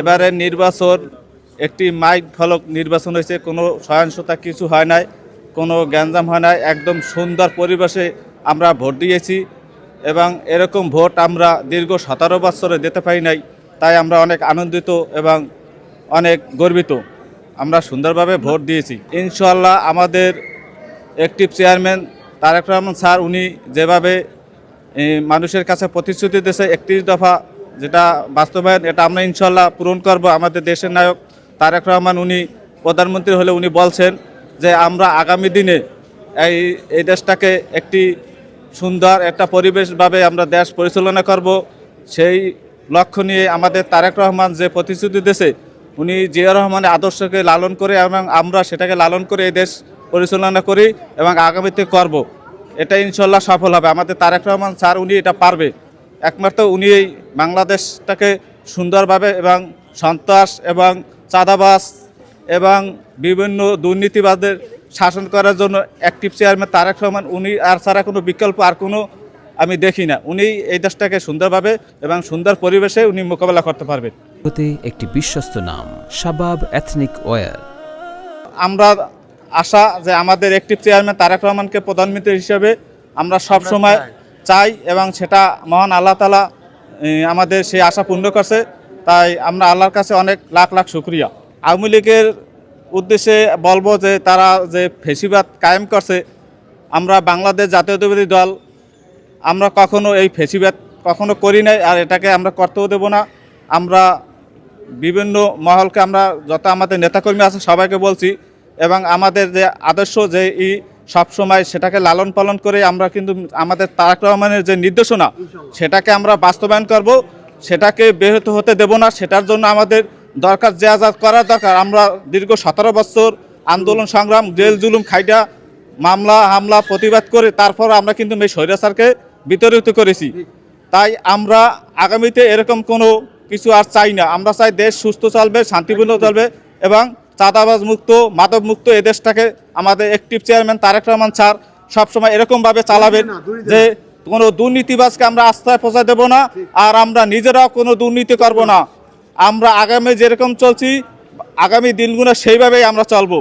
এবারের নির্বাচন একটি মাইক ফলক নির্বাচন হয়েছে, কোনো সহিংসতা কিছু হয় নাই, কোনো গ্যাঞ্জাম হয় নাই, একদম সুন্দর পরিবেশে আমরা ভোট দিয়েছি এবং এরকম ভোট আমরা দীর্ঘ 17 বছরে দিতে পারি নাই। তাই আমরা অনেক আনন্দিত এবং অনেক গর্বিত। আমরা সুন্দরভাবে ভোট দিয়েছি। ইনশাআল্লাহ আমাদের active chairman Tarique Rahman sir উনি যেভাবে মানুষের কাছে প্রতিশ্রুতি দিয়েছে 31 দফা যেটা বাস্তবায়ন, এটা আমরা ইনশাল্লাহ পূরণ করব। আমাদের দেশের নায়ক তারেক রহমান উনি প্রধানমন্ত্রী হলে উনি বলছেন যে আমরা আগামী দিনে এই দেশটাকে একটি সুন্দর একটা পরিবেশভাবে আমরা দেশ পরিচালনা করব। সেই লক্ষ্য নিয়ে আমাদের তারেক রহমান যে প্রতিশ্রুতি দিয়েছে, উনি জিয়া রহমানের আদর্শকে লালন করে এবং আমরা সেটাকে লালন করে এই দেশ পরিচালনা করি এবং আগামীতে করব। এটা ইনশাল্লাহ সফল হবে। আমাদের তারেক রহমান স্যার উনি এটা পারবে। একমাত্র উনি এই বাংলাদেশটাকে সুন্দরভাবে এবং সন্ত্রাস এবং চাঁদাবাজ এবং বিভিন্ন দুর্নীতিবাদের শাসন করার জন্য অ্যাক্টিভ চেয়ারম্যান তারেক রহমান উনি আর ছাড়া কোনো বিকল্প আর কোনো আমি দেখি না। উনি এই দেশটাকে সুন্দরভাবে এবং সুন্দর পরিবেশে উনি মোকাবেলা করতে পারবেন। একটি বিশ্বস্ত নাম শাবাব এথনিক ওয়্যার। আমরা আশা যে আমাদের অ্যাক্টিভ চেয়ারম্যান তারেক রহমানকে প্রধানমন্ত্রী হিসেবে আমরা সব সময় চাই এবং সেটা মহান আল্লাহ তাআলা আমাদের সেই আশা পূর্ণ করছে। তাই আমরা আল্লাহর কাছে অনেক লাখ লাখ শুকরিয়া। আওয়ামী লীগের উদ্দেশ্যে বলবো যে তারা যে ফ্যাসিবাদ কায়েম করছে, আমরা বাংলাদেশ জাতীয়তাবাদী দল আমরা কখনো এই ফ্যাসিবাদ কখনো করি নাই, আর এটাকে আমরা করতেও দেব না। আমরা বিভিন্ন মহলকে আমরা যত আমাদের নেতাকর্মী আছে সবাইকে বলছি এবং আমাদের যে আদর্শ যে সবসময় সেটাকে লালন পালন করে আমরা কিন্তু আমাদের তারেক রহমানের যে নির্দেশনা সেটাকে আমরা বাস্তবায়ন করব, সেটাকে ব্যাহত হতে দেব না। সেটার জন্য আমাদের দরকার যে আজাদ করার দরকার। আমরা দীর্ঘ 17 বছর আন্দোলন সংগ্রাম জেল জুলুম খাইটা মামলা হামলা প্রতিবাদ করে তারপর আমরা কিন্তু এই স্বৈরাচারকে বিতাড়িত করেছি। তাই আমরা আগামীতে এরকম কোনো কিছু আর চাই না। আমরা চাই দেশ সুস্থ চলবে, শান্তিপূর্ণ চলবে এবং চাঁদাবাজ মুক্ত মাদক মুক্ত এই দেশটাকে আমাদের active chairman Tarique Rahman sir সবসময় এরকমভাবে চালাবেন যে কোনো দুর্নীতিবাজকে আমরা আস্থায় পৌঁছায় দেব না, আর আমরা নিজেরাও কোনো দুর্নীতি করব না। আমরা আগামী যেরকম চলছি আগামী দিনগুলো সেইভাবেই আমরা চলবো।